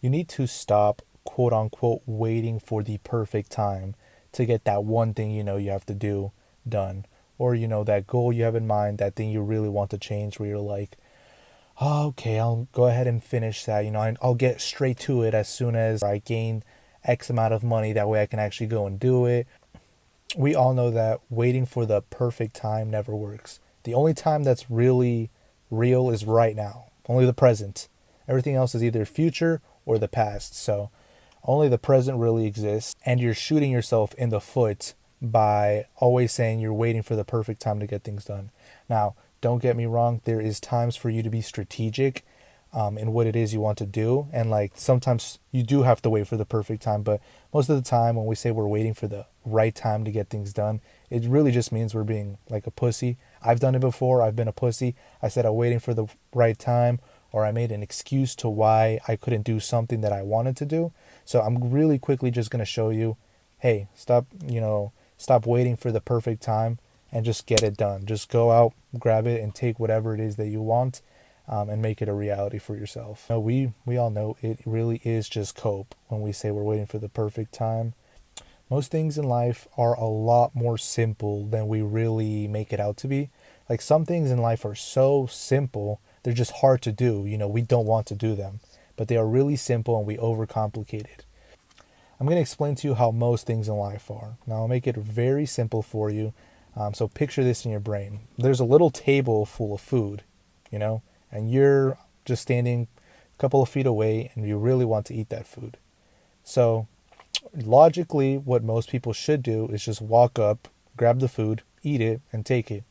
You need to stop, quote unquote, waiting for the perfect time to get that one thing you have to do done. Or, that goal you have in mind, that thing you really want to change where you're like, oh, okay, I'll go ahead and finish that. I'll get straight to it as soon as I gain X amount of money. That way I can actually go and do it. We all know that waiting for the perfect time never works. The only time that's really real is right now, only the present. Everything else is either future or the past. So only the present really exists, and you're shooting yourself in the foot by always saying you're waiting for the perfect time to get things done. Now, don't get me wrong, there is times for you to be strategic in what it is you want to do. And like sometimes you do have to wait for the perfect time, but most of the time when we say we're waiting for the right time to get things done, it really just means we're being like a pussy. I've done it before. I've been a pussy. I said I'm waiting for the right time, or I made an excuse to why I couldn't do something that I wanted to do. So I'm really quickly just going to show you, hey, stop waiting for the perfect time and just get it done. Just go out, grab it, and take whatever it is that you want, and make it a reality for yourself. No, we all know it really is just cope when we say we're waiting for the perfect time. Most things in life are a lot more simple than we really make it out to be. Like some things in life are so simple, they're just hard to do. We don't want to do them, but they are really simple and we overcomplicate it. I'm going to explain to you how most things in life are. Now, I'll make it very simple for you. So picture this in your brain. There's a little table full of food, and you're just standing a couple of feet away and you really want to eat that food. So logically, what most people should do is just walk up, grab the food, eat it, and take it.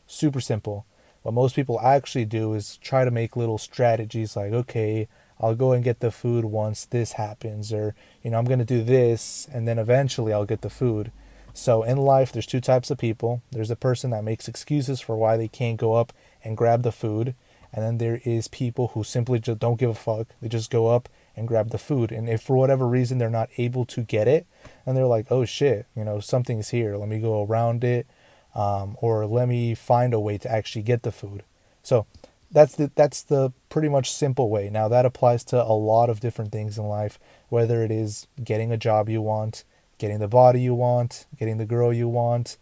Super simple. What most people actually do is try to make little strategies like, okay, I'll go and get the food once this happens, or, I'm going to do this, and then eventually I'll get the food. So in life, there's two types of people. There's a person that makes excuses for why they can't go up and grab the food. And then there is people who simply just don't give a fuck. They just go up and grab the food. And if for whatever reason they're not able to get it, and they're like, oh shit, something's here. Let me go around it, or let me find a way to actually get the food. So that's the pretty much simple way. Now that applies to a lot of different things in life, whether it is getting a job you want, getting the body you want, getting the girl you want,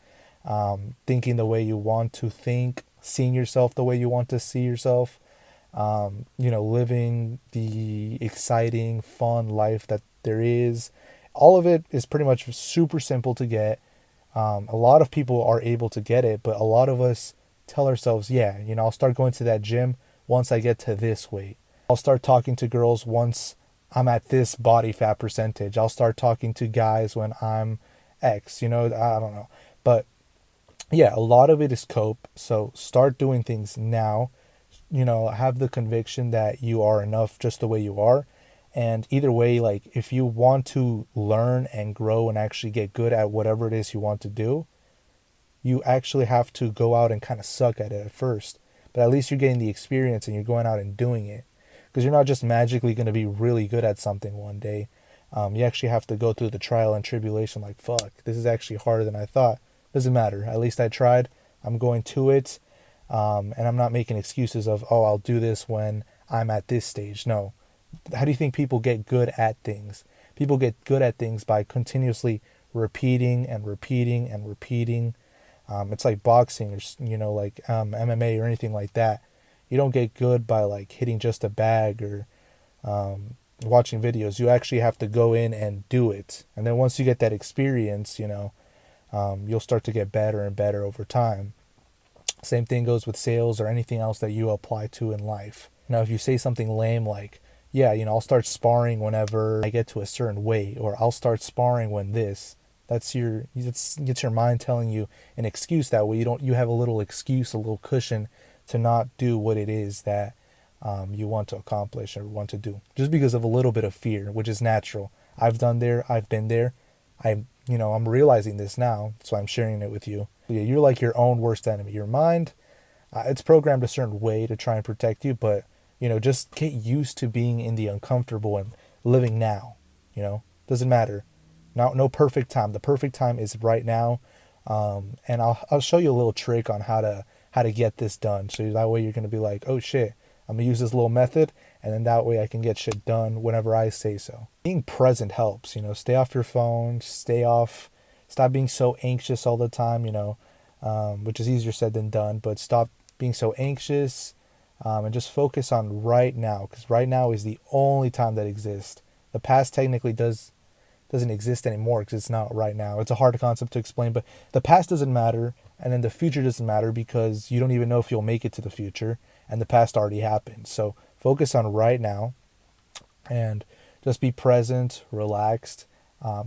thinking the way you want to think, seeing yourself the way you want to see yourself, living the exciting, fun life that there is. All of it is pretty much super simple to get. A lot of people are able to get it, but a lot of us tell ourselves, yeah, I'll start going to that gym once I get to this weight. I'll start talking to girls once I'm at this body fat percentage. I'll start talking to guys when I'm X, I don't know. But yeah, a lot of it is cope. So start doing things now. Have the conviction that you are enough just the way you are. And either way, like if you want to learn and grow and actually get good at whatever it is you want to do, you actually have to go out and kind of suck at it at first. But at least you're getting the experience and you're going out and doing it. Because you're not just magically going to be really good at something one day. You actually have to go through the trial and tribulation like, fuck, this is actually harder than I thought. Doesn't matter. At least I tried. I'm going to it. And I'm not making excuses of, oh, I'll do this when I'm at this stage. No. How do you think people get good at things? People get good at things by continuously repeating and repeating and repeating. It's like boxing or, like MMA or anything like that. You don't get good by like hitting just a bag or watching videos. You actually have to go in and do it. And then once you get that experience, you'll start to get better and better over time. Same thing goes with sales or anything else that you apply to in life. Now, if you say something lame like, yeah, I'll start sparring whenever I get to a certain weight, or I'll start sparring when this, it's your mind telling you an excuse. That way you have a little excuse, a little cushion to not do what it is that you want to accomplish or want to do, just because of a little bit of fear, which is natural. I've been there. I'm realizing this now, so I'm sharing it with you. Yeah, you're like your own worst enemy. Your mind, it's programmed a certain way to try and protect you, but just get used to being in the uncomfortable and living now. Doesn't matter. No perfect time. The perfect time is right now, and I'll show you a little trick on how to get this done. So that way you're gonna be like, oh shit, I'm gonna use this little method, And then that way I can get shit done whenever I say so. Being present helps, stay off your phone, stop being so anxious all the time, which is easier said than done, but stop being so anxious, and just focus on right now, because right now is the only time that exists. The past technically doesn't exist anymore because it's not right now. It's a hard concept to explain, but the past doesn't matter, and then the future doesn't matter because you don't even know if you'll make it to the future, and the past already happened. So focus on right now, and just be present, relaxed,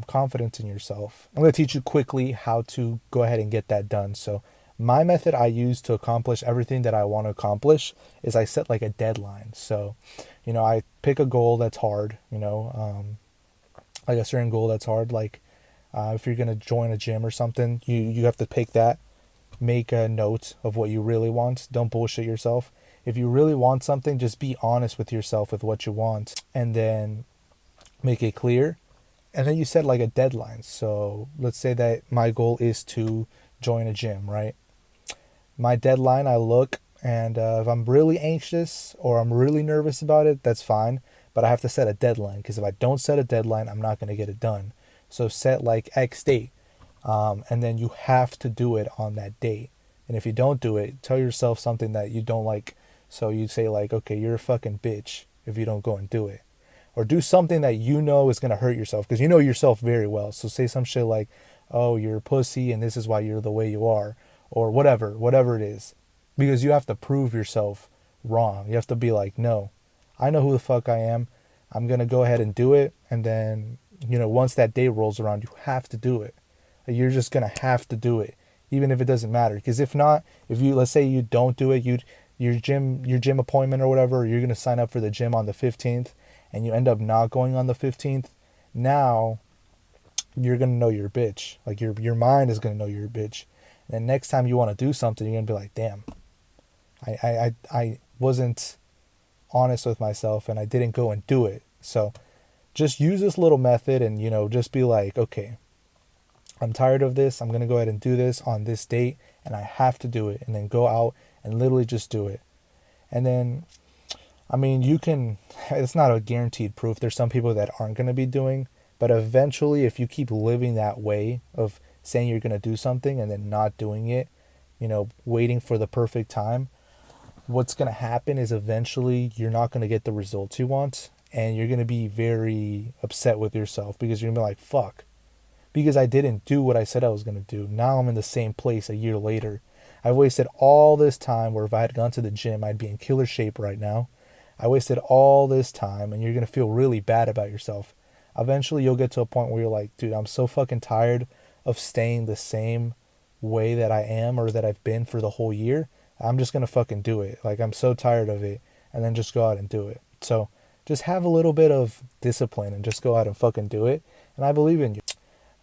confident in yourself. I'm going to teach you quickly how to go ahead and get that done. So my method I use to accomplish everything that I want to accomplish is I set like a deadline. So, I pick a goal that's hard, like a certain goal that's hard. Like if you're going to join a gym or something, you have to pick that. Make a note of what you really want. Don't bullshit yourself. If you really want something, just be honest with yourself with what you want, and then make it clear. And then you set like a deadline. So let's say that my goal is to join a gym, right? My deadline, I look, and if I'm really anxious or I'm really nervous about it, that's fine. But I have to set a deadline, because if I don't set a deadline, I'm not going to get it done. So set like X date, and then you have to do it on that date. And if you don't do it, tell yourself something that you don't like. So you say like, okay, you're a fucking bitch if you don't go and do it. Or do something that you know is going to hurt yourself, because you know yourself very well. So say some shit like, oh, you're a pussy and this is why you're the way you are, or whatever it is. Because you have to prove yourself wrong. You have to be like, no, I know who the fuck I am. I'm going to go ahead and do it. And then, once that day rolls around, you have to do it. You're just going to have to do it, even if it doesn't matter. Because if not, let's say you don't do it, your gym appointment or whatever, you're going to sign up for the gym on the 15th, and you end up not going on the 15th, now you're going to know you're a bitch. Like your mind is going to know you're a bitch. And then next time you want to do something, you're going to be like, damn, I wasn't honest with myself and I didn't go and do it. So just use this little method and, just be like, okay, I'm tired of this. I'm going to go ahead and do this on this date, and I have to do it. And then go out and literally just do it. And then, it's not a guaranteed proof. There's some people that aren't going to be doing, but eventually if you keep living that way of saying you're going to do something and then not doing it, waiting for the perfect time, what's going to happen is eventually you're not going to get the results you want, and you're going to be very upset with yourself because you're going to be like, fuck, because I didn't do what I said I was going to do. Now I'm in the same place a year later. I've wasted all this time, where if I had gone to the gym, I'd be in killer shape right now. I wasted all this time, and you're going to feel really bad about yourself. Eventually you'll get to a point where you're like, dude, I'm so fucking tired of staying the same way that I am or that I've been for the whole year. I'm just going to fucking do it. Like, I'm so tired of it. And then just go out and do it. So just have a little bit of discipline and just go out and fucking do it. And I believe in you.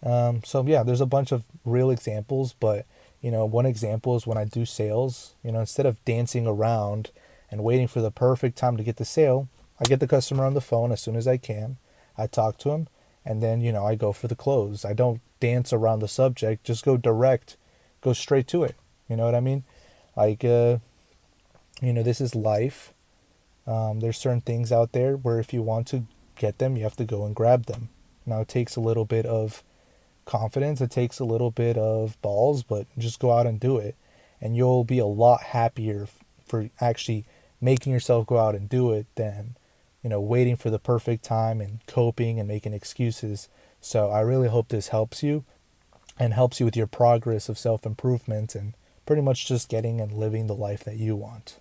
So yeah, there's a bunch of real examples, but one example is when I do sales, instead of dancing around and waiting for the perfect time to get the sale, I get the customer on the phone as soon as I can. I talk to him, and then, I go for the close. I don't dance around the subject, just go direct, go straight to it. You know what I mean? Like, this is life. There's certain things out there where if you want to get them, you have to go and grab them. Now, it takes a little bit of confidence, it takes a little bit of balls, but just go out and do it. And you'll be a lot happier for actually making yourself go out and do it than, waiting for the perfect time and coping and making excuses. So I really hope this helps you and helps you with your progress of self-improvement and pretty much just getting and living the life that you want.